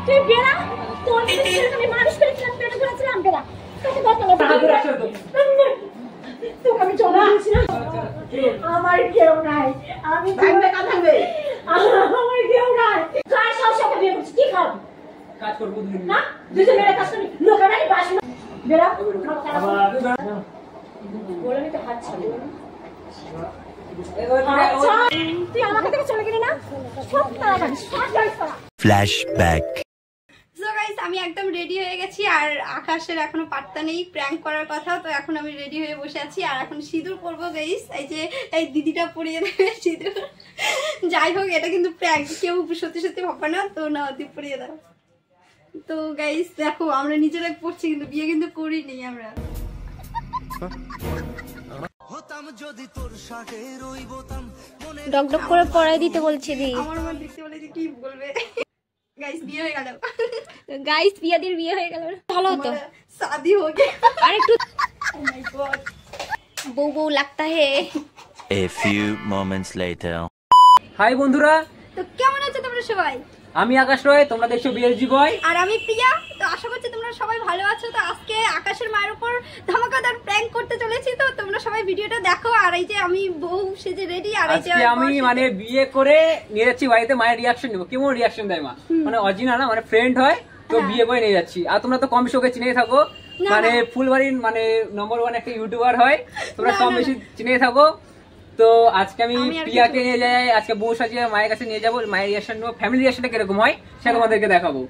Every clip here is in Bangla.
তুই বেরা তোর আমি মানুষ করেছিলাম পেটে ধরেছিলাম বেরা তোকে তোকে আমি চলে আসছি না আমার কেউ নাই আমি থাকবে কথা থাকবে আমার কেউ নাই কার সাথে বিয়ে করছিস কি খাও কাজ করব না দুজনে মেরে কাজ করবি লোকেরাই বাস বেরা বলে নিতে হাত ছাড়ো তুই আমাকে থেকে চলে গেলি না সব তাড়াতাড়ি সব গাইস করা ফ্ল্যাশব্যাক। সো গাইস আমি একদম রেডি হয়ে গেছি আর আকাশের এখনো পাত্তা নেই প্র্যাঙ্ক করার কথা, তো এখন আমি রেডি হয়ে বসে আছি আর এখন সিঁদুর পরবো গাইস। এই যে এই দিদিটা পরিয়ে দেবে সিঁদুর। যাই হোক এটা কিন্তু প্র্যাঙ্ক, কেউ সত্যি সত্যি ভাববে না, তো না দীপ পরিয়ে দাও। তো গাইস দেখো আমরা নিজেরাই পড়ছি কিন্তু বিয়ে কিন্তু করিনি আমরা। ডক ডক করে পড়াই দিতে বলছে দি। আমার মা দেখতে বলে যে কি বলবে। গাইস বিয়ে হয়ে গেল। গাইস পিয়াদির বিয়ে হয়ে গেল, ভালো হতো। শাদি হয়ে গেল। আর একটু ও মাই গড বউ বউ লাগতা হে। A few moments later. Hi বন্ধুরা, তো কেমন আছো তোমরা সবাই? আমি আকাশ রয়, তোমরা দেখছো বিএলজি বয় আর আমি প্রিয়া। তো আশা করছি তোমরা সবাই ভালো আছো। তো আজকে আকাশের মায়ের উপর ধামাকাদার প্র্যাঙ্ক করতে চলেছি, তো তোমরা সবাই ভিডিওটা দেখো। আর এই যে আমি বউ সেজে রেডি, আর এই যে আমি মানে বিয়ে করে নিয়ে যাচ্ছি বাড়িতে, মায়ের রিয়াকশন নেবো। কেমন রিয়াকশন দেয় মা, মানে অরিজিনাল না, মানে ফ্রেন্ড হয় তো বিয়ে করে নিয়ে যাচ্ছি। আর তোমরা তো কম বেশি ওকে চিনেই থাকো, মানে ফুলবাড়ির মানে নম্বর 1 একটা ইউটিউবার হয়, তোমরা কম বেশি চিনেই থাকো। তো আজকে আমি প্রিয়াকে নিয়ে যাই, আজকে বউ সাজিয়ে মায়ের কাছে নিয়ে যাবো, মায়ের রিয়াকশন নেবো, ফ্যামিলি রিয়াকশনটা কিরকম হয় সেটা তোমাদেরকে দেখাবো।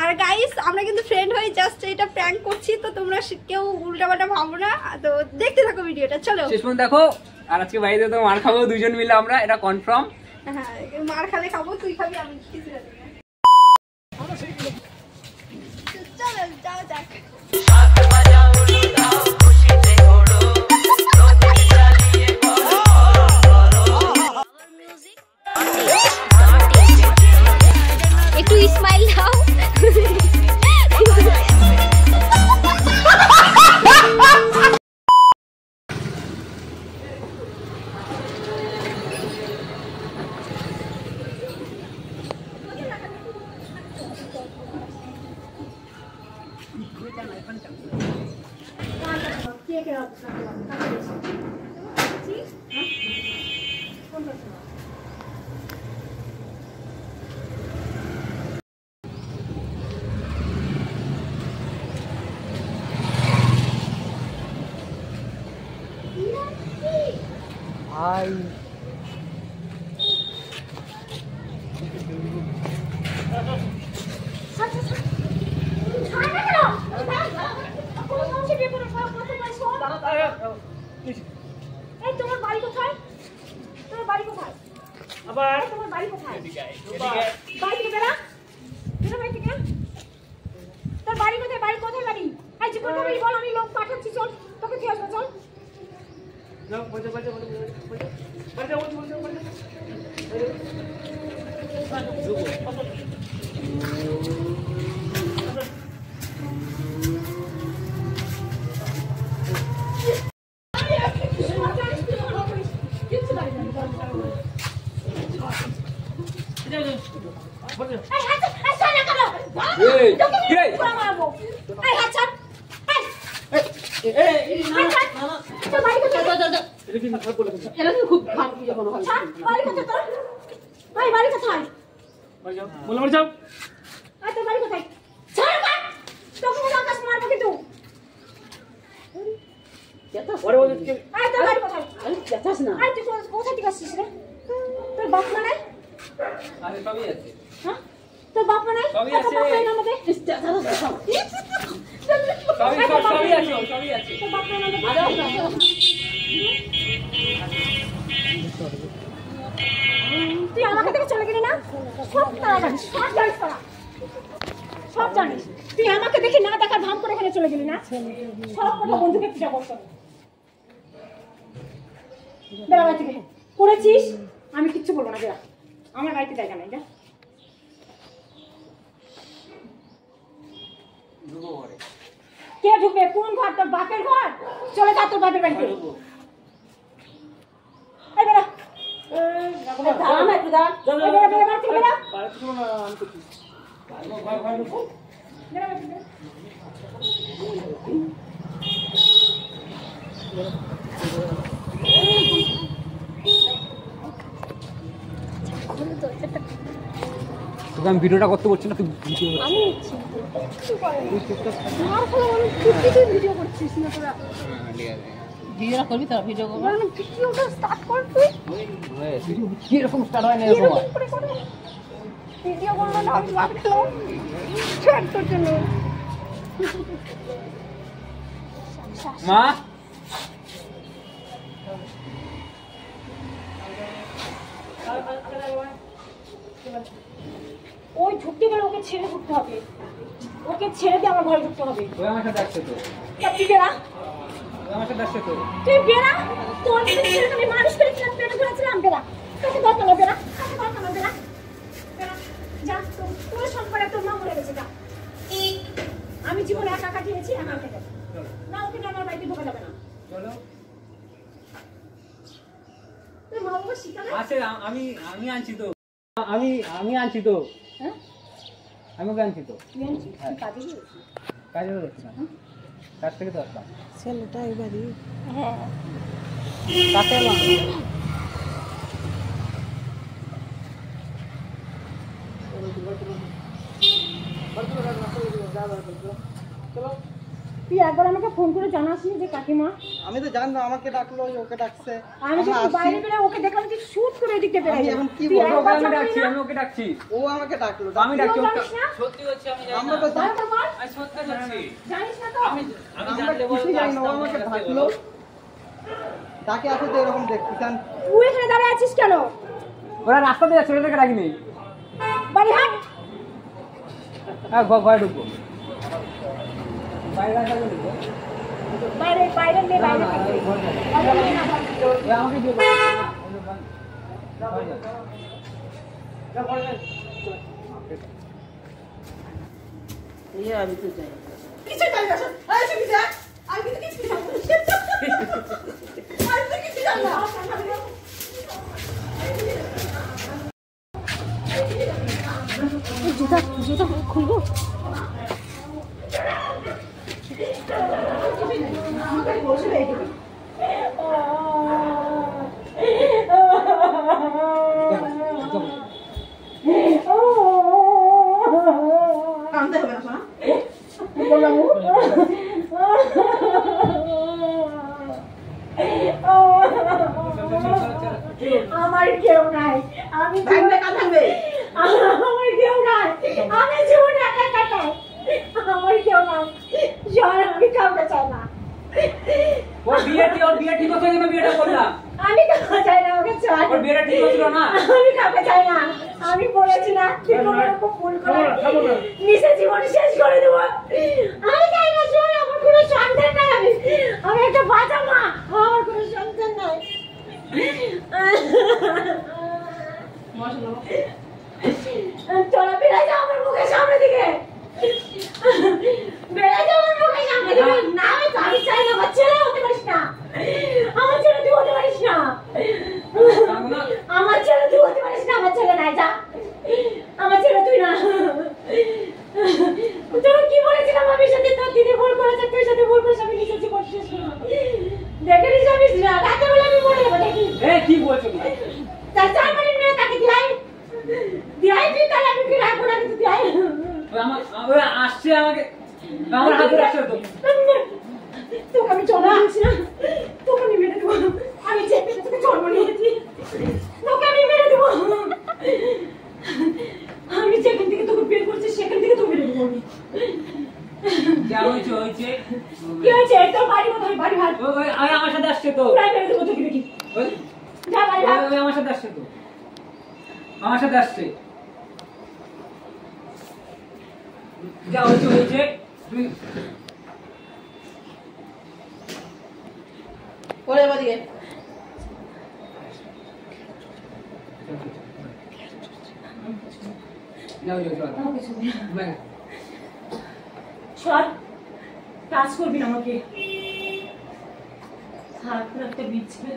আর গাইস আমরা কিন্তু ফ্রেন্ড হয়ে জাস্ট এটা প্র্যাঙ্ক করছি, তো তোমরা কেউ উল্টাপাল্টা ভাবো না। তো দেখতে থাকো ভিডিওটা, চলো শেষ পর্যন্ত দেখো। আর আজকে বাইরে তো মার খাবো দুজন মিলে আমরা, এটা কনফার্ম। হ্যাঁ মার খালে খাবো, তুই খাবি আমি কিছু খাবি না। চলো যাও যাক। একটু স্মাইল দাও। ভাই তোমার বাড়ি কোথায়? তোমার বাড়ি কোথায়? আবার তোমার বাড়ি কোথায়? এদিকে বাড়ি থেকে বেরা, বেরা বাড়ি থেকে। তোর বাড়ি কোথায়? বাড়ি কোথায় বাড়ি? এই যে কোথায় বাড়ি বল, আমি লোক পাঠাচ্ছি, চল তোকে দিয়ে আসবো, চল। যাও বলতে বলতে বলতে বলতে বলতে বলতে তোর বাপ মা নাই? তোর বাপ মা নাই? সবই আছে। তুই আমাকে থেকে চলে গেলি না সব তাড়াতাড়ি সব জানিস করা সব জানিস। তুই আমাকে দেখি না দেখার ভান করে এখানে চলে গেলি না, সব কথা বন্ধুকে পূজা করতে বেড়া বাড়ি থেকে করেছিস। আমি কিচ্ছু বলবো না, বেড়া, আমার বাড়িতে জায়গা নাই। যা কে ঢুকবে? কোন ঘর? তোর বাপের ঘর? চলে যা তোর বাপের বাড়িতে। এই বেড়া, তোকে আমি ভিডিওটা করতে বলছি না, তুই ভিডিও আমি ভিডিও করছিস না তোরা? ভিডিও করবি তো, ভিডিও করবো। ভিডিওটা স্টার্ট কর তুই। কি এরকম স্টার্ট হয় না এরকম হয়। ভিডিও করলো না, আমি ভাব খেলো স্টার্ট তোর জন্য। মা ওই ঢুকতে গেলে ওকে ছেড়ে ঢুকতে হবে, ওকে ছেড়ে দিয়ে আমার ঘরে ঢুকতে হবে। ওই আমার সাথে আসছে তো, তুই বেরা, ওই আমার সাথে আসছে তো। তুই বেরা, তোর ছেড়ে আমি মানুষ করেছিলাম, পেটে ধরেছিলাম, বেরা তোকে দরকার না, বেরা তোকে দরকার না, বেরা বেরা যা। তোর সম্পর্কে তোর মা মরে গেছে, যা। আমি জীবনে একা কাটিয়েছি, একা থেকে না, ওকে আমার বাড়িতে ঢোকা যাবে না। চলো তুই মা বাবা শিখালে আছে, আমি আনছি তো, আমি আনছি তো, হ্যাঁ আমি ওকে আনছি তো। তুই আনছিস, তুই কাজে গিয়েছিস? কাজে যাচ্ছিলাম, কাজ থেকে তো আসলাম। ছেলেটা এবারে হ্যাঁ কাছে এলাম। তুই একবার আমাকে ফোন করে জানাসনি যে কাকিমা? আমি তো জানতাম আমাকে ডাকলো, ওকে ডাকছে। আমি যখন বাইরে বেরোই ওকে দেখলাম যে শুট করে এদিকে বেরাই। আমি এখন কি তুই বলবো? একবার আমি জানালি ডাকছি, না? আমি ওকে ডাকছি, ও আমাকে ডাকলো, আমি ডাকছি তুইও ওকে। জানিস না? সত্যি হচ্ছে আমি জানি আমরা না। তো বল তো বল। আমি সত্যি যাচ্ছি। জানিস না তো? আমি আমরা জানলে কিছু বলতে জানি না, ও আসতাম, আমাকে আসতে ডাকলো। বলো। তাকে আছে তো এরকম দেখতেছেন। তুই এখানে দাঁড়িয়ে আছিস কেন? ওরা রাস্তা দিয়ে ছেড়ে থেকে রাখিনি। বাড়ি হাট। হ্যাঁ, ঘরে ঢুকবো। বাইরে আসা ঢুকবো। বাইরে বাইরে নে, বাইরে না, থাকবি। ঘরে যাবো। বাইরে নে না, বাইরে। এ আমাকে দিয়ে দাও। ঘরে যাও। কিছু জানি না, শোন। এই শুনি যা। আমি কিন্তু কিছু জানি না। আমি তো কিছু জানি না। জুতা খুলবো? বসে এইদিকে। কাঁদতে হবে না, শোনা। বললাম আমার কেউ নাই, আমি ভাঙবে কাঁদাবে, আমার কেউ নাই, আমি জীবনে একা কাটাই, আমার কেউ নাই, শোন আমি কাউকে চাই না। ওর বিয়ে ঠিক হচ্ছে না, বিয়েটা করলাম। আমি কাউকে চাই না, ওকে চাই। ওর বিয়েটা ঠিক হচ্ছিল না। আমি কাউকে চাই না, আমি বলেছি না তুই কোনো রকম ভুল করে নিজের জীবন শেষ করে দেবো। আমি চাই না, শোন আমার কোনো সন্তান নাই, আমি একটা বাচ্চা মা, আমার কোনো সন্তান নাই। চলো বেড়ে যাও আমার মুখের সামনে দিকে, বেড়ে যাও আমার মুখের সামনে দিকে। না আমি চাই না, আমার ছেলে হতে পারিস না, আমার ছেলে তুই হতে পারিস না, আমার ছেলে তুই হতে পারিস না, আমার ছেলে নাই, যা আমার ছেলে তুই না। তোর কি বলেছিলাম আমি সাথে, তোর দিদি ভুল করেছে, তুই সাথে ভুল করেছিস, আমি নিজের জীবন শেষ করবো। দেখে নিস আমি রাতে বেলা আমি মরে যাবো, দেখি কি বলছো? তার চার বাড়ির মেয়ে তাকে দিয়াই তুই, তাহলে আমি কি রাখবো না, কিন্তু দিয়াই ওরা আসছে আমাকে, আমার হাতে রাখছে তো। তোকে আমি জন্ম দিয়েছি না, তোকে আমি মেরে দেবো, আমি যে পেটে তোকে জন্ম নিয়েছি তোকে আমি মেরে দেবো, আমি যেখান থেকে তোকে বের করছি সেখান থেকে তোকে মেরে দেবো আমি। যা হয়েছে হয়েছে। কি হয়েছে? তোর বাড়ি কোথায়? বাড়ি ভাত ওই আমার সাথে আসছে তো। প্রায় মেরে দেবো তোকে, দেখি ওই যা বাড়ি ভাত। ওই আমার সাথে আসছে তো, আমার সাথে আসছে। যা হয়েছে হয়েছে। ওরে বাদিকে যাও যাও যাও। আমাকে ছবি সর, কাজ করবি না আমাকে, হাত রাখতে বিচ্ছে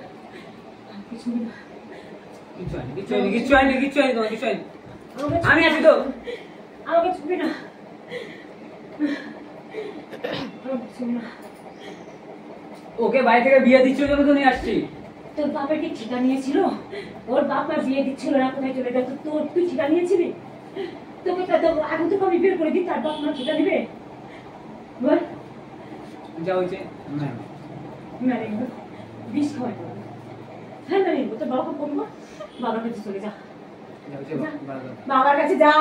কিছু না। কিচ্ছু হয়নি, কিচ্ছু হয়নি, কিচ্ছু হয়নি, কিচ্ছু হয়নি, তোমার কিচ্ছু হয়নি। আমি আছি তো। আমাকে ছুবি না, আমাকে ছুবি না। ওকে বাড়ি থেকে বিয়ে দিচ্ছিল জন্য তো নিয়ে আসছি। তোর বাপের কি ঠিকা নিয়েছিল? ওর বাপ মা বিয়ে দিচ্ছিল না, কোথায় চলে যেত? তোর তুই ঠিকা নিয়েছিলি? তোকে তো এখন তো আমি বিয়ে করে দিই, তার বাপ মা ঠিকা দিবে? বল। যা হয়েছে মেরে বিষ খাওয়াই করবো। হ্যাঁ মেরে তোর বাবাকে বলবো, বাবার কাছে চলে যা, বাবার কাছে যা,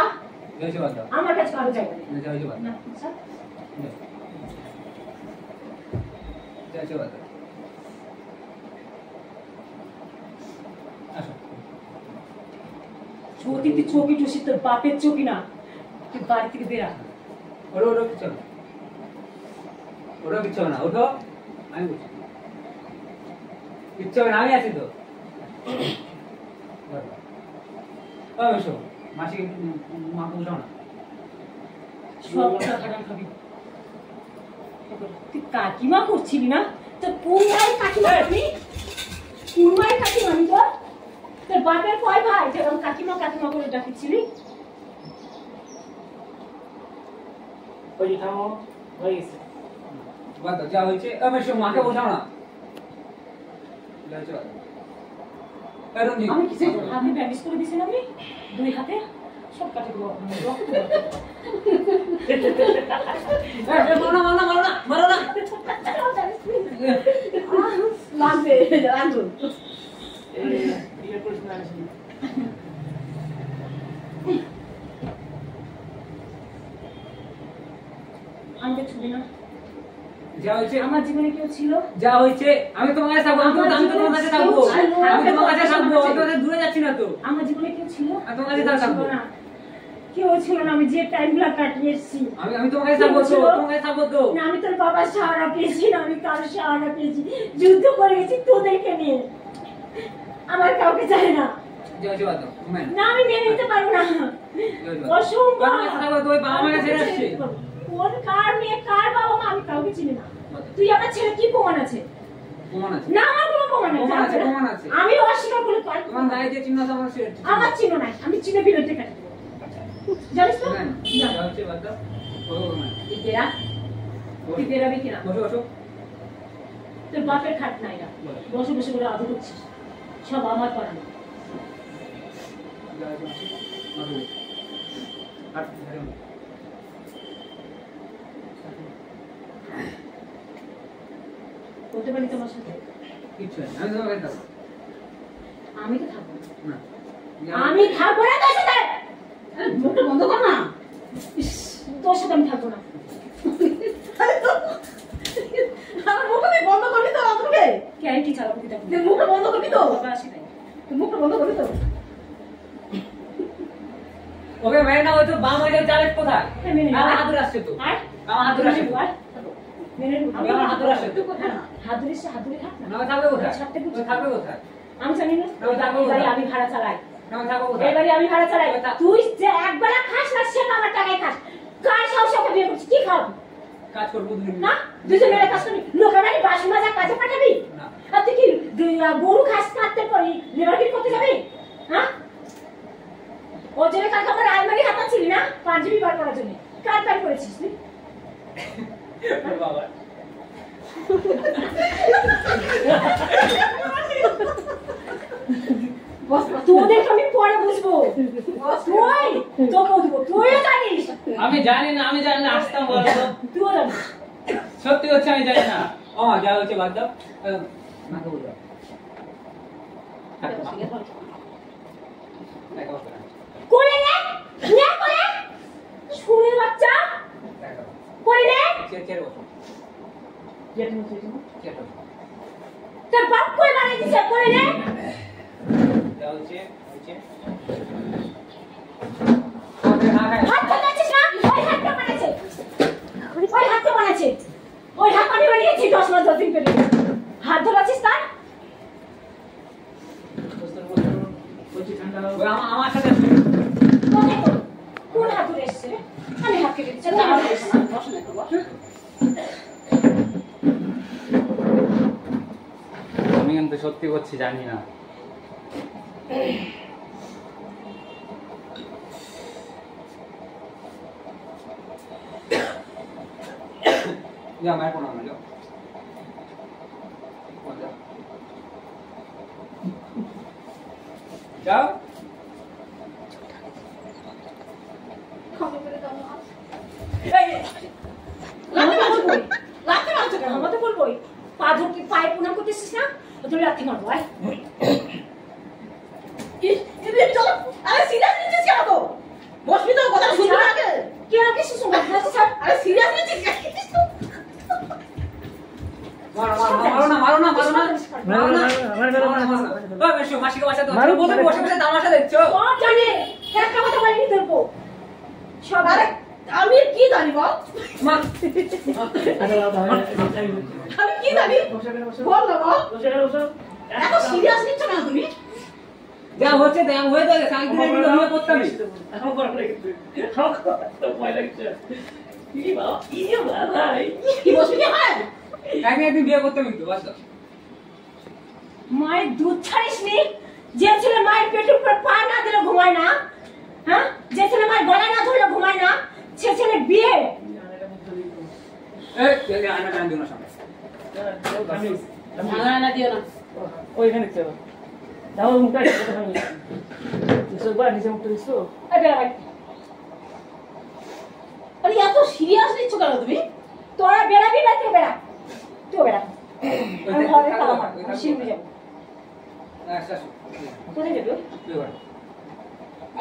আমার কাছে কারো যাবে না। সত্যি তুই চোখে টুসি, তোর বাপের চোখই না, তুই বাড়ি থেকে বেরা। ওটা কিচ্ছু না, ওটা কিচ্ছু হবে না, ওঠো। আমি বলছি কিচ্ছু হবে না, আমি আছি তো। এসো মাসিকে মাকে উঠাও না। সব টাকা খাবি। তুই কাকিমা করছিলি না? তোর পুরমাই কাকিমা, আমি পুরমাই কাকিমা, আমি তোর বাপের কয় ভাই যেরকম কাকিমা কাকিমা করে ডাকিছিলি? যা হয়েছে এসো মাকে বোঝাও না। আমি কিছু হাতে ব্যান্ডেজ করে দিয়েছিলাম, আমি দুই হাতে সব কাটে দেবো। আমাকে ছবি না। যা হয়েছে আমার জীবনে কেউ ছিল? যা হয়েছে আমি তোমার কাছে থাকবো, আমি তোমার কাছে থাকবো, আমি তোমার কাছে থাকবো, আমি তোমার দূরে যাচ্ছি না তো। আমার জীবনে কেউ ছিল? আমি তোমার কাছে থাকবো না, কেউ ছিল না। আমি যে টাইমগুলো কাটিয়ে এসেছি, আমি তোমার কাছে থাকবো তো, তোমার কাছে থাকবো তো। না আমি তোর বাবার সাহারা পেয়েছি না, আমি কারোর সাহারা পেয়েছি, যুদ্ধ করে গেছি তোদেরকে নিয়ে, আমার কাউকে চাই না। যা হয়েছে বাদ দাও, না আমি মেনে নিতে পারবো না, অসম্ভব। আমার কাছে থাকবো, তুই বাবা মাকে ছেড়ে আসছি। কোন কার মেয়ে কার বাবা মা আমি কাউকে চিনি না। তুই আমার ছেলে কি প্রমাণ আছে? প্রমাণ আছে না আমার কোনো প্রমাণ নেই। প্রমাণ আছে, প্রমাণ আছে। আমি অস্বীকার করলে পারি? তোমার গায়ে যে চিহ্ন আছে আমার সেটা আমার চিহ্ন নাই, আমি চিহ্ন বিরুদ্ধে কাটি দেবো, জানিস তো? যা হয়েছে বাদ দাও। তুই বেরা, তুই বেরাবি কিনা? বসো বসো। তোর বাপের খাট নাই না, বসে বসে করে আদর করছিস, সব আমার করানো। করতে পারি তোমার সাথে? কিচ্ছু নেই, আমি তোমার কাছে থাকবো। আমি তো থাকবো না, না আমি থাকবো না তোর সাথে। মুখটা বন্ধ কর না, তোর সাথে আমি থাকবো না। আমার মুখটা বন্ধ করবি তো? আমাকে ক্যারেক্টার চালাবো কি দেখো, মুখটা বন্ধ করবি তো? বাবা আসে নাই। মুখটা বন্ধ করবি তো? ওকে মেরে না, ওই তো বাম হয়ে যাবে কোথায়? হ্যাঁ, মেনে আমার নাও। হাত ধরে আসছে তো, আয়, আমার হাত ধরে আসছে তো। মেনে নাও। আমি আমার হাত ধরে আসছে তো। হাত ধরে এসে হাত ধরে থাক না। না থাকবে কোথায়? ছাড়তে ওই বুঝি। থাকবে কোথায়? আমি জানি না, আমি থাকবো এবারে কোথায়? আমি ভাড়া চালাই, না থাকবে কোথায়? এবারে আমি ভাড়া চালাই। ওই থাক। তুই যে একবেলা খাস না, সে আমার টাকায় খাস। কার সাহস ওকে বিয়ে করছিস? কি খাওয়াবি? কাজ করবো দুদিন না দুজন মিলে কাজ করবি, লোকের বাড়ি বাসন মাজা কাজে পাঠাবি? না। আর তুই কি গরু খাস কাটতে পারি, লেবার করতে যাবি? হ্যাঁ, ওর জন্য কালকে আমার আলমারি হাতাচ্ছিলি না পাঞ্জাবি বার করার জন্য? কার বার করেছিস তুই? বাবা তোদেরকে আমি পরে বুঝবো, তুই তোকেও দেবো, তুইও জানিস। আমি জানি না, আমি জানি না, আসতাম বলতো। তুইও জানিস। সত্যি হচ্ছে আমি জানি না। ও যা হচ্ছে বাদ দাও। মাকে বলবো করে নে, নে করে, শুনে বাচ্চা করে নে। চেয়ারে বসো, চেয়ারে বসো। তোর বাপ করে বানিয়ে দিছে, করে নে। যা হচ্ছে হচ্ছে। হাত বানাচ্ছিস না? ওই হাতটা বানাচ্ছে, ওই হাতটা বানাচ্ছে, ওই হাত আমি বানিয়েছি 10 মাস 10 দিন পেলে। হাত ধরাচ্ছিস তার? আমার সাথে কোথায় তোর? কোন হাত ধরে এসছে রে? আমি হাত কেটে দিচ্ছি, না হাত এসছে। বস না একটু, বস। আমি কিন্তু সত্যি করছি, জানি না। যা মায়ের প্রণাম যাও যাও লাথি মারছো কেন? আমাকে বলবোই পা ধরতে পায়ে প্রণাম করতেছিস না তুমি লাথি মারবো আয় চলো আরে সিরিয়াস নিচ্ছিস কেন তো বসবি তো কথা শুনবি না আগে কি আর কিছু শুনবো না স্যার আরে সিরিয়াস নিচ্ছিস কেন মারো না মারো না মারো না ও বেশি মাসিকে বাঁচাতে তুমি বসে বসে বসে তামাশা দেখছো সব জানে একটা কথা বলিনি ধরবো সব আরে আমি কি জানি বল মা আমি কি জানি বল না বল এত সিরিয়াস নিচ্ছ না তুমি যা হচ্ছে দেখ হয়ে যাবে সাইকেল নিয়ে বিয়ে করতে হবে এখন বড় হয়ে গেছে খাওয়া তো ভয় লাগছে কি বাবা ভাই কি বসবি কি হয় আমি একদিন বিয়ে করতে কিন্তু বাস মায়ের দুধ ছাড়িস নি যে ছেলে মায়ের পেটের উপর পা না দিলে ঘুমায় না হ্যাঁ যে ছেলে মায়ের গলায় না ধরলে ঘুমায় না সে ছেলে বিয়ে এই আয়না টান দিও না সামনে না দিও না ওইখানে চলো দাও মুখটা দেখো আমি এসব বা নিচে মুখটা দিছো আরে ভাই আরে এত সিরিয়াস নিচ্ছ কেন তুমি তোরা বেড়াবি বাইতে বেড়া তুই বেড়া আমি ঘরে খাওয়া আমি শিখতে যাবো আচ্ছা কোথায় যাবি তুই বল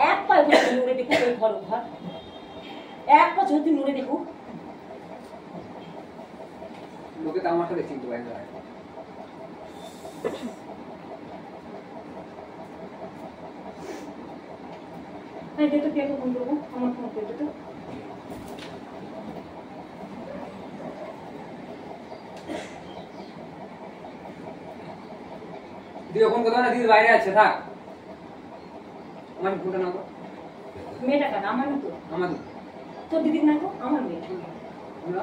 এক পা যদি নুনে দেখো ওই ঘর ঘর এক পা যদি নুনে দেখো লোকে তামাশা দেখছি কিন্তু বাইরে এই দে তো পেয়ে ফোন করবো আমার ফোন করবে তো দিদি ওখানে কোথাও না দিদি বাইরে আছে থাক আমার ফোনটা নাও মেয়েটা কেন আমার না তো আমার তোর দিদির না তো আমার মেয়ে আমরা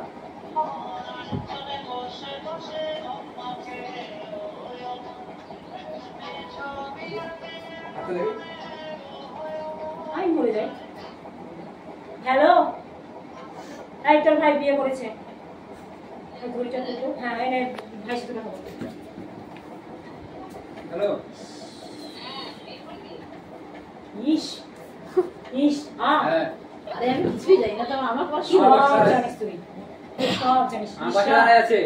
আচ্ছা দেখি আমি মরে যাই হ্যালো এই তোর ভাই বিয়ে করেছে ঘুরিটা তো হ্যাঁ এই ভাই সাথে কথা বলতে হ্যালো ইস ইস হ্যাঁ আরে আমি কিছুই জানি না তো আমার কথা সব বাচ্চা জানিস তুই সব জানিস আমার পাশে দাঁড়ায় আছে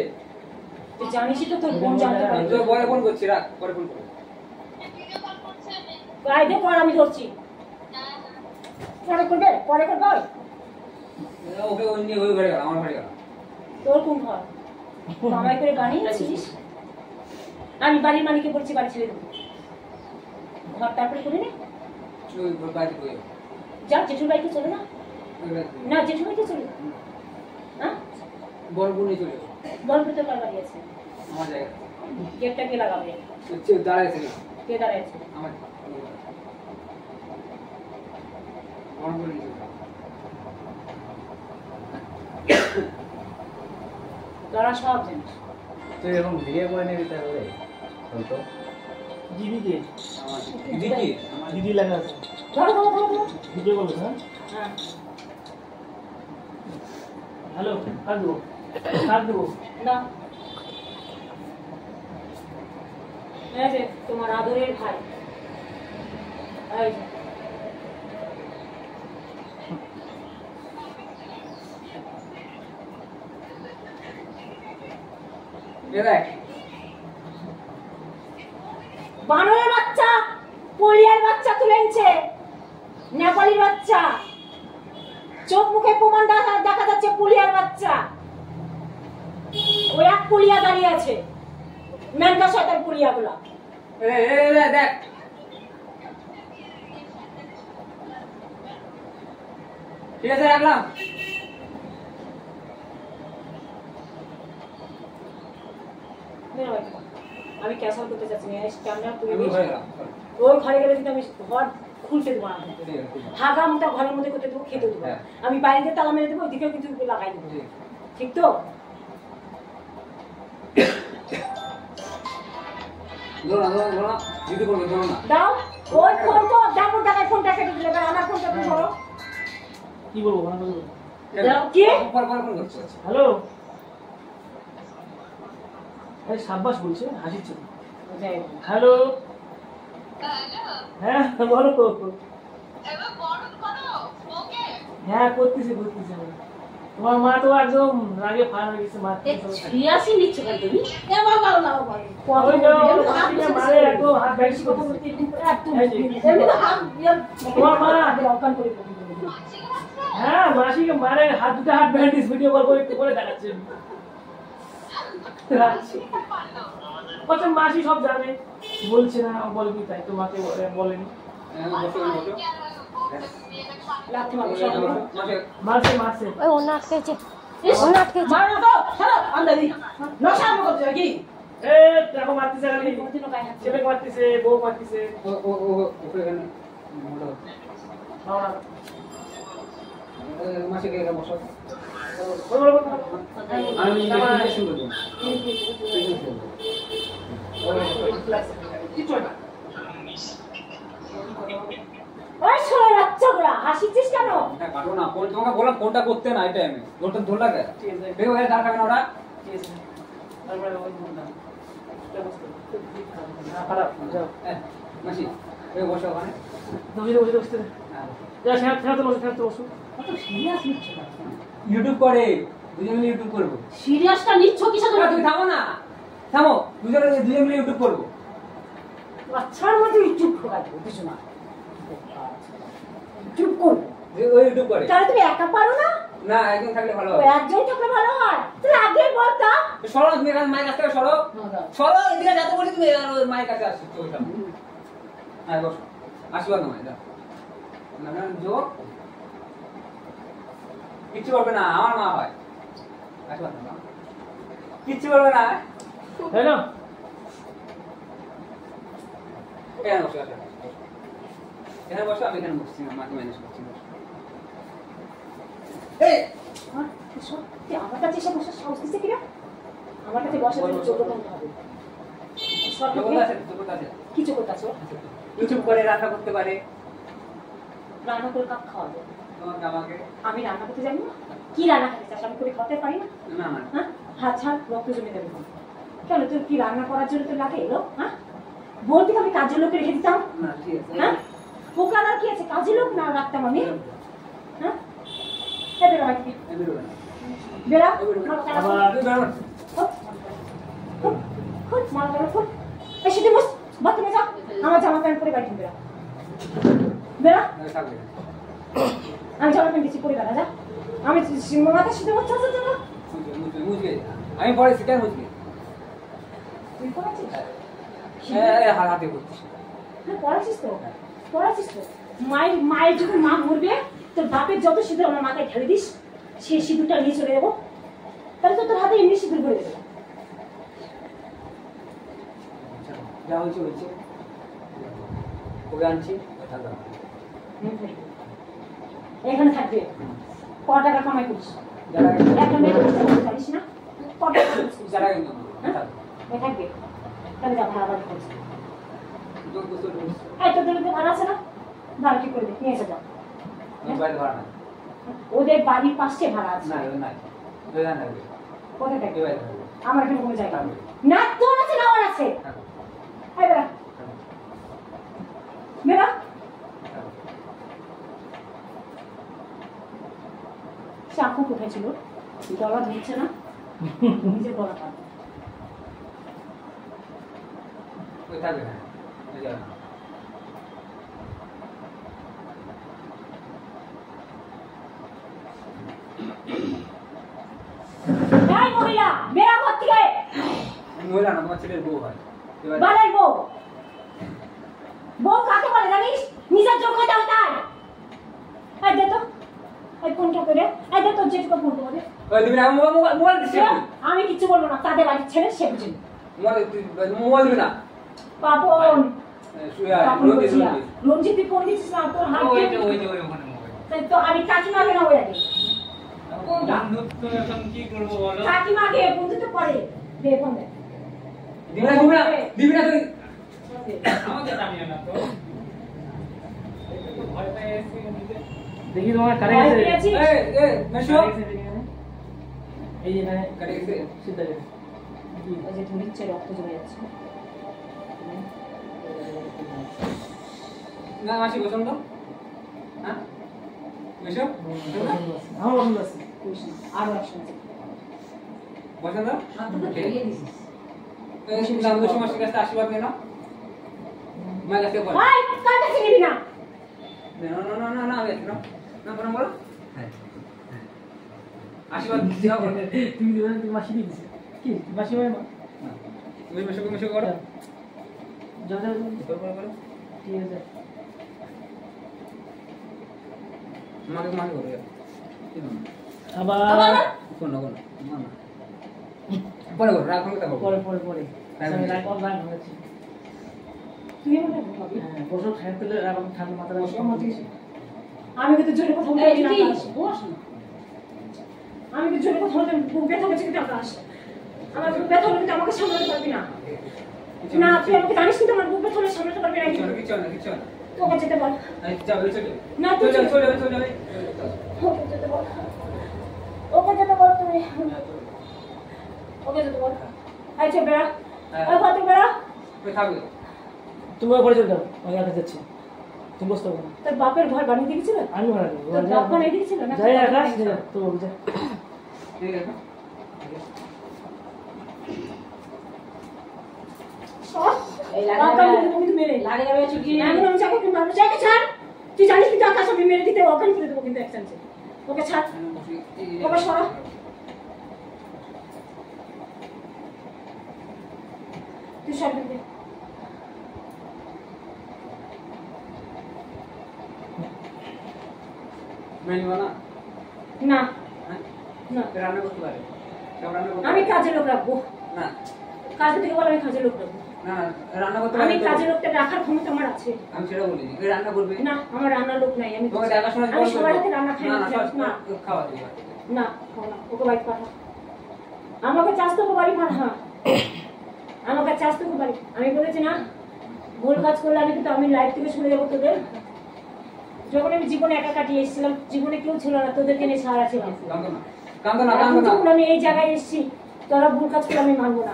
তুই জানিসই তো তোর বোন জানতে পারে তো পরে ফোন করছি রাখ পরে ফোন করো গাই দে পর আমি ধরছি পরে করবে ওকে ওই নিয়ে ওই ঘরে গেল আমার ঘরে গেল তোর কোন ঘর কামাই করে বানিয়েছিস আমি বাড়ির মালিককে বলছি বাড়ি ছেড়ে দেবো ঘর তারপরে করে নে ওই বাড়িতে কই যা জেঠুর বাড়িতে চলে না না জেঠুর বাড়িতে চলে না হ্যাঁ বড় বোন নিয়ে চলে যাবো বল ভিতর কার বাড়ি আছে আমার জায়গা গেটটা কে লাগাবে দাঁড়ায় আছে কে দাঁড়ায় আছে আমার বড় বোন নিয়ে চলে যাবো তোরা সব জানিস তুই এখন বিয়ে করে নিবি তাহলে হয়তো দিদিকে আমার দিদি কি দিদি লাগা আছে ধরো ভিডিও কল হ্যাঁ হ্যাঁ হ্যালো কাট দেবো না এই যে তোমার আদরের ভাই এই যে দেখ বানরের বাচ্চা পলিয়ার বাচ্চা তুলে এনেছে নেপালির বাচ্চা চোখ মুখে প্রমাণ দেখা যাচ্ছে পুলিয়ার বাচ্চা ওই এক পুলিয়া দাঁড়িয়ে আছে মেনকা শয়তান পুলিয়া গুলা দেখ ঠিক আছে রাখলাম আমি ক্যান্সেল করতে চাচ্ছি না স্ট্যান্ডার্ড তুলে আমি ঘরে গেলাম ওই ঘরে গেলে কিন্তু আমি ঘর খুলতে দেবো না ঠিক আছে হাগা মোটা ঘরের মধ্যে করতে দেবো খেতে দেবো হ্যাঁ। আমি বাইরে তালা মেরে দেবো ওইদিকেও কিন্তু লাগাই দেবো ঠিক তো ধরো না দিদি করবে ধরো না দাও ওই ফোন তো ডাবল টাকায় ফোনটা কেটে দিলে এবার আমার ফোনটা তুমি ধরো কি বলবো ওখানে বলবো কি পরে ফোন করছি হ্যালো আরে সাব্বাস বলছে হাসিচ্ছে হ্যালো হ্যাঁ বলো হ্যাঁ করতেছি তোমার মা তো একদম রাগে ফার হয়ে গেছে মা সিরিয়াসই নিচ্ছ কেন তুমি এবার ভালো না মারে একদম হাত ব্যাগি কথা বলতে তোমার মা অকান করে হ্যাঁ মাসিকে মারে হাত দুটো হাত ব্যান্ডেজ ভিডিও কল করে একটু করে দেখাচ্ছে মাসি সব জানে বলছে না বলবি তাই তোমাকে বলেনি মারছে ওই অন্য আটকেছে অন্য আটকেছে মারো তো ছাড়ো আন্দাজি নশা আমো করতে নাকি এ দেখো মারতেছে খালি ছেলে মারতেছে বউ মারতেছে ওই ছোড়া বাচ্চাগুলা হাসিছিস কেন? কাটো না তোমাকে বললাম ফোনটা করতে না এই টাইমে ফোনটা ধরলা কে দেখো এর দাঁড় কাটবে না ওরা তারপরে ওই বললাম খারাপ যাও মাসি এই বসো ওখানে বসে যা সাথে বসো কত সিরিয়াস নিচ্ছ ইউটিউব করে দুজন মিলে ইউটিউব করব সিরিয়াসটা নিচ্ছ কিসের জন্য? তুমি থামো না থামো দুজন মিলে ইউটিউব করব বাচ্চার মধ্যে চুপ ঢোকাই কিছু না চুপ করবো ওই ইউটিউব করে তাহলে তুমি একা পারো না? না একজন থাকলে ভালো ও হয় একজন থাকলে ভালো হয় তাহলে আগে বলতা সরো তুমি এখানে মায়ের কাছ থেকে সরো এদিকে যাতে বলি তুমি মায়ের কাছে আসছো চলটা হ্যাঁ বসো আশীর্বাদ নয় দাও না না জোর কিচ্ছু বলবে না আমার মা হয় আশীর্বাদ না কিচ্ছু বলবে না হ্যালো এখানে বসো এখানে বসো আমি এখানে বসছি না মাকে ম্যানেজ করছি আমার কাছে এসে বসার সাহস দিচ্ছে কিনা? আমার কাছে বসার জন্য যোগ্যতা হতে হবে। কি যোগ্যতা আছে? ইউটিউব করে রান্না করতে পারে রান্না করে কাপ খাওয়াবো তোমাকে আমাকে আমি রান্না করতে জানি না? কি রান্না খেতে চাস? আমি করে খাওয়াতে পারি না? না না হ্যাঁ হাত ছাড় রক্ত জমে দেবে কেন? তুই কি রান্না করার জন্য তো লাগে এলো? হ্যাঁ বলতি তো আমি কাজের লোকে রেখে দিতাম। না ঠিক আছে হ্যাঁ পোকার আর কি আছে? কাজের লোক না রাখতাম আমি। হ্যাঁ বেরো বাড়ি বেরা আমার জামা প্যান্ট পরে বাড়ি বেরা বেরা আমি জামা প্যান্ট কিছু পরে বেড়া যা আমি মাথার সাথে হচ্ছে আমি পরে সেটাই বুঝলি তুই পড়াচ্ছিস? হাতে করছিস পড়াচ্ছিস তো পড়াচ্ছিস তো মায়ের যখন মা মরবে তোর বাপের যত সিঁদুর আমার মাথায় ঢেলে দিস সেই সিঁদুরটা নিয়ে চলে যাবো তাহলে তো তোর হাতে এমনি সিঁদুর ভরে দেবে যা হয়েছে ওকে আনছি এখানে থাকবে ক টাকা কামাই করিস? একটা মেয়ে জানিস না ক টাকা যারা থাকবে তাহলে যা ভাড়া বাড়ি করছি এই তোদের ভাড়া আছে না? ভাড়া কি করবে? নিয়ে এসে যাও ওদের বাড়ির পাশে ভাড়া আছে কোথায় থাকবে? আমার এখানে কোনো জায়গা নেই না তোর আছে না আমার আছে এই বেড়া বেড়া চাকু কোথায় ছিল? গলা ধরছে না নিজের গলা কাট মহিলা বেড়া ঘর থেকে মহিলা না তোমার ছেলের বউ হয় বালের বউ বউ কাকে বলে জানিস? নিজের যোগ্যতা তাই এই দে তো এই ফোনটা করে এই দে তোর জেঠকে ফোন করে তুমি মোবাইল দিচ্ছি আমি কিছু বলবো না তাদের বাড়ির ছেলে সে বুঝে মোবাইল দিবি না পাপন রঞ্জিত তুই ফোন দিচ্ছিস না তোর হাত তো আমি কাকিমাকে না ওই আগে কাকিমাকে বন্ধুত্ব করে দে ফোন দে দিবি না তুই আমাকে জানিয়ে না তো ভয় পেয়ে দেখি তোমার কারে গেছে মেশো এই যে না কারে গেছে সিধা গেছে ওই যে তুমি নিচে রক্ত জমে যাচ্ছে। না মাসি বসন্ত হ্যাঁ বসো আমার বন্ধু আছে আরো একসাথে বসন্ত হাতটা ফেলিয়ে দিছিস নামদোষী মাসির কাছে আশীর্বাদ নিয়ে নাও মায়ের কাছে বল ভাই কার কাছে নিবি না না না না না না আমি না না বলো বলো হ্যাঁ আশীর্বাদ দিও তুমি দিবেন তুমি মাসি দিয়ে দিছিস কি মাসি ভাই মা তুমি মেশো করো যা যা করো ঠিক আছে মাকে মাকে করো আবার কোন না পরে করো রাখ ফোন করো পরে পরে পরে আমি রাখ অনলাইন হয়েছে তুই মনে ভাবি হ্যাঁ বসো খাই পেলে এবং ঠান্ডা মাথা রাখো আমি কিন্তু জোরে কথা বলতে না বস না আমি কিন্তু জোরে কথা বলতে বুক ব্যথা হচ্ছে কিন্তু আকাশ আমার বুক ব্যথা হলে কিন্তু আমাকে সামলাতে পারবি না না তুই আমাকে জানিস কিন্তু আমার বুক ব্যথা হলে সামলাতে পারবি না কিছু না তোকে যেতে বল যাবে চলে না তুই চলে যাবে ওকে যেতে বল ওকে যেতে বল তুমি ওকে যেতে বল আই চল বেড়া ওই কত বেড়া ওই থাকবে তুমি ওপরে চলে যাও আমি আগে যাচ্ছি তুমি বসতে পারো না তোর বাপের ঘর বানিয়ে দিয়েছিল আমি ভাড়া দেবো তোর বাপ বানিয়ে দিয়েছিল না যাই আকাশ তো যা ঠিক আছে এই লাগা তুমি তো মেরে লাগে যাবে চুকি আমি যাকে তুমি মারো যাকে ছাড় তুই জানিস কিন্তু আকাশ আমি মেরে দিতে অজ্ঞান করে দেবো কিন্তু এক চান্সে ওকে ছাড় ওকে সরা তুই সর দিবি মেনু না না হ্যাঁ না রান্না করতে পারে সব রান্না করতে আমি কাজে লোক রাখবো না কাজ থেকে বলে আমি কাজে লোক রাখবো না রান্না করতে আমি পারে কাজে লোকটা রাখার ক্ষমতা আমার আছে আমি সেটা বলিনি ওই রান্না করবে না আমার রান্নার লোক নাই আমি তোমাকে দেখাশোনা আমি সবার হাতে রান্না খাই না না না না খাওয়া দিবে না খাও না ওকে বাড়ি পাঠা আমাকে চাষ তো বাড়ি পাঠা আমাকে চাষ তো বাড়ি আমি বলেছি না ভুল কাজ করলে আমি কিন্তু আমি লাইফ থেকে শুনে যাবো তোদের যখন আমি জীবনে একা কাটিয়ে এসেছিলাম জীবনে কেউ ছিল না তোদেরকে নিয়ে সারা ছিলাম কান্দো না এখন যখন আমি এই জায়গায় এসেছি তোরা ভুল কাজ করলে আমি মানবো না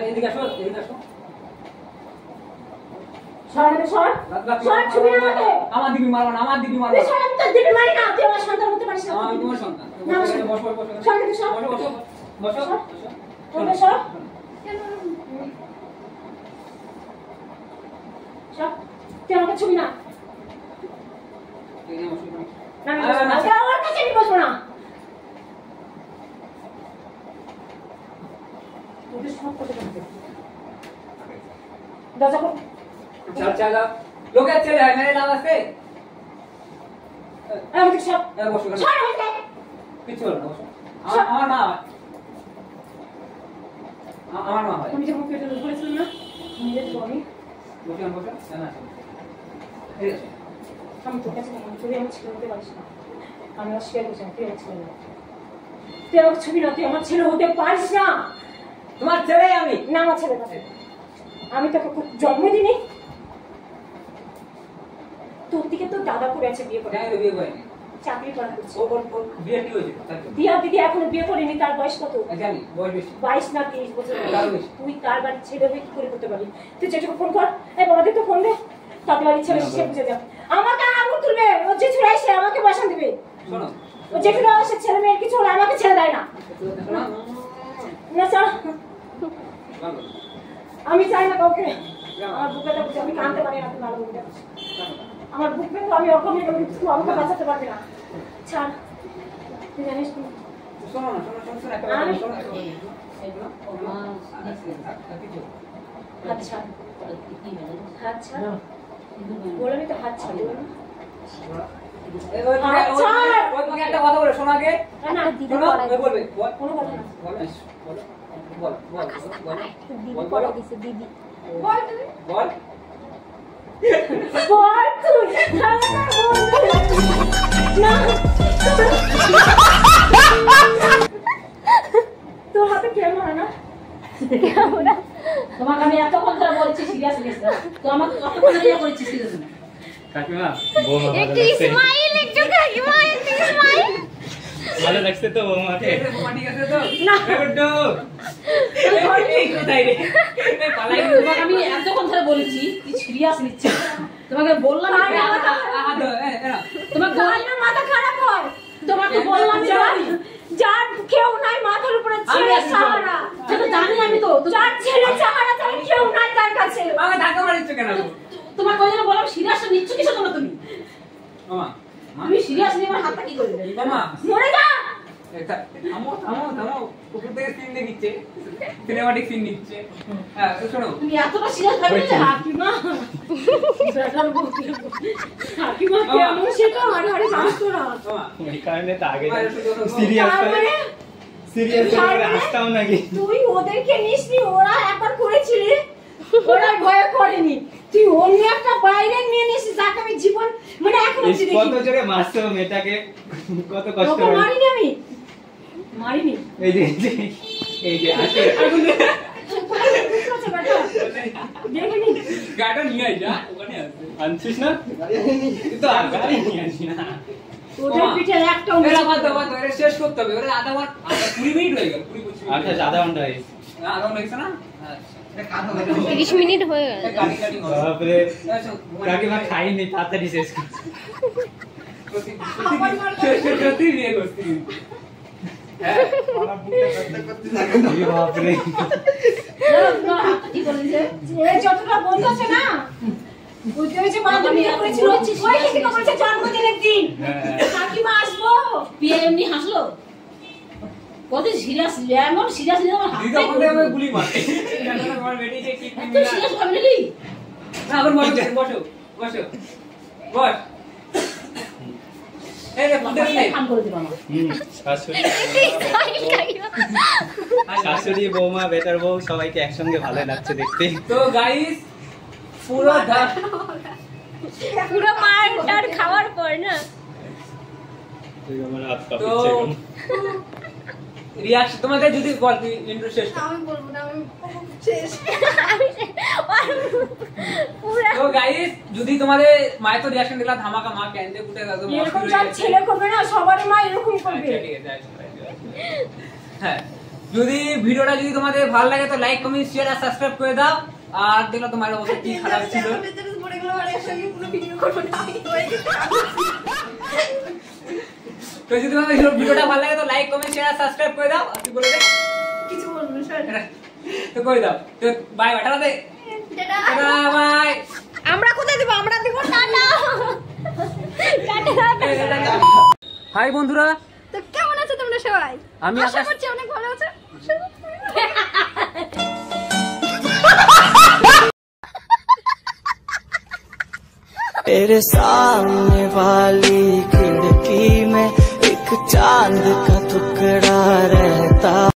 এদিকে আসো সরাতে সর সর ছবি আমাকে আমার দিবি মারবা না আমার দিবি মারবা তুই সর আমি তোর দিবি মারি না তুই আমার সন্তান হতে পারিস না আমি তোমার সন্তান না, বসো। বসো সর কিন্তু সর বসো ওকে সর সর তুই আমাকে ছবি না না না ওর কাছে আমি বসবো না তোদের সব করতে পারবে দরজা খোল চল লোকের ছেলে হয় মেরে লাভ আছে আমাকে সব বসো সর হইতে কিছু হলো না বসো আমার মা আমার মা হয় তুমি যখন পেটে লোক করেছিলেন না নিজের বমি বসে না ঠিক আছে আমি তোর কাছে তুই আমার ছেলে হতে পারিস না আমি অস্বীকার করছি তুই আমার ছেলে না তুই আমার ছবি না তুই আমার ছেলে হতে পারিস না তোমার ছেলে আমি না আমার ছেলে না আমি তোকে জন্ম দিনি তোর দিকে তো দাদা করে আছে বিয়ে করে জানি তো বিয়ে করেনি চাকরি করা করছে ওর বিয়ে কি হয়েছে দিয়া দিদি এখনো বিয়ে করেনি তার বয়স কত জানি বয়স বেশি 22 না 30 বছর তার বেশি। তুই তার বাড়ির ছেলে হয়ে কি করে করতে পারবি তুই চেষ্টা ফোন কর এই বাবা তো ফোন দে তাদের বাড়ির ছেলে সে বুঝে যা আমাকে আঙুল তুলবে ও যে ছুড়াই সে আমাকে বসান দিবে শোনো ও যে ছুড়া সে ছেলে মেয়ের কিছু হলে আমাকে ছেড়ে দেয় না না স্যার আমি চাই না কাউকে আমার বুকেটা বুঝে আমি কানতে পারি না তুমি ভালো বুঝে আমার বুক পেতে আমি ওরকম তুই আমাকে বাঁচাতে পারবি না ছাড় তুই জানিস তুই শোনো না শোনো একটা কথা শোনো হাত ছাড় হাত ছাড় বলবি তো হাত ছাড় বলবি একটা কথা বলে শোনো আগে না দিদি শোনো পড়াই বলবে কোনো কথা না বল দিদি পড়াই দিছে দিদি বল বল তুই না তোর হাতে ক্যামেরা না তোমাকে আমি এত কথা বলছি সিরিয়াস নিস না তো আমাকে কত কথা বলছি সিরিয়াস না কাকিমা একটু স্মাইল একটু কাকিমা একটু স্মাইল ভালো লাগছে তো বৌমাকে? ঠিক আছে তো না। গুড্ডু এই কোথায় রে এই পালাই তোমাকে আমি এতক্ষণ ধরে বলেছি তুই সিরিয়াস নিচ্ছিস তোমাকে বললাম তোমাকে বললাম মাথা খারাপ হয়, তোমাকে বললাম যার কেউ নাই মাথার উপরে ছেলে সাহারা, সেটা জানি আমি তো যার ছেলে সাহারা তার কেউ নাই তার কাছে। আমাকে ধাক্কা মারিচ্ছ কেন তোমাকে ওই জন্য বললাম সিরিয়াস নিচ্ছ কিসের জন্য তুমি? মামা আমি সিরিয়াস নিয়ে আমার হাতটা কি করে দেবে? মামা মরে যা। থামো থামো থামো উপর থেকে সিন দেখিচ্ছে সিনেমাটিক সিন নিচ্ছে হ্যাঁ তো শোনো তুমি এতটা সিরিয়াস ভাবে না কাকিমা কাকিমা কেমন সেটা হাড়ে হাড়ে জানতো না। মামা ওই কারণে তো আগে তারপরে সিরিয়াস করে আসতাম নাকি? তুই ওদেরকে নিসনি, ওরা একবার করেছিলি, ওরা ভয় করেনি, তুই অন্য একটা বাইরে নিয়ে নিস যাকে আমি জীবন মানে এখনো কত দেখি জোরে মারছো মেয়েটাকে, কত কষ্ট ওকে হয়। মারিনি আমি, মারিনি। এই যে এই যে আসে দেখিনি গাড়িটা নিয়ে আই যা ওখানে আছে আনছিস না? তুই তো আগারে নিয়ে আসি না। ওদের পিঠে একটাও এরা মিশে বাদ দাও বাদ দাও, এরা শেষ করতে হবে ওরা আধা 20 মিনিট হয়ে গেল 20 আচ্ছা আধা ঘন্টা হয়েছে। আধা ঘন্টা হয়েছে না আচ্ছা এটা কাট হবে 30 মিনিট হয়ে গেল। গাড়ি গাড়ি হবে বাপরে কাকিমা খাইনি, তাড়াতাড়ি শেষ কর। সত্যি নিয়ে করছি হ্যাঁ এই বাপরে তোমার হাতটা কি করে দিছে? যে যতটা বন্ধু আছে না, বুঝতে পেরেছি বান্ধব বিয়ে করেছিল, ওই থেকে বলেছে জন্মদিনের দিন কাকিমা আসবো, বিয়ে এমনি হাসলো? কত সিরিয়াস এমন সিরিয়াস নিয়ে আমার দিদা হাতটাই বলে আমি গুলি মারতে আমার বেটি যে কি এত সিরিয়াস ভাবে নিলি? না আবার বসো বসো বসো বস এই রে ফুটে নেই কাম করে দিবা আমার। শাশুড়ি বৌমা বেটার বউ সবাইকে একসঙ্গে ভালো লাগছে দেখতে। তো গাইস পুরো পুরো মারটার খাওয়ার পর না তুই আমার হাত তো কাঁপছে এখন। রিয়াকশন তোমাদের যদি বল ইন্ট্রো শেষ কর। আমি বলবো না, আমি শেষ। পুরো তো গাইস যদি তোমাদের মায়ের তো রিয়াকশন দিলা ধামাকা মা ক্যান্ডে ফুটে একদম এরকম যার ছেলে করবে না সবার মা এরকম করবে। আচ্ছা, ঠিক আছে, হ্যাঁ যদি ভিডিওটা যদি তোমাদের ভালো লাগে তো লাইক কমেন্ট শেয়ার আর সাবস্ক্রাইব করে দাও। আর দেখলো তোমার অবস্থা কি খারাপ ছিল। পড়ে গেল আর একসঙ্গে পুরো ভিডিও করবো না আমি। তো যদি তোমাদের ভিডিওটা ভালো লাগে তো লাইক কমেন্ট শেয়ার আর সাবস্ক্রাইব করে দাও। আর তুই বলে দে কিছু বলবো না, সর। তো করে দাও। তো বাই বাই টাটা দে টাটা। Tata bye. আমরা কোথায় দেব? আমরা দেব টাটা টাটা। হাই বন্ধুরা, তো কেমন আছো তোমরা সবাই? আমি আশা আকাশ। করছি অনেক ভালো আছো। तेरे सामने वाली खिड़की में एक चांद का टुकड़ा रहता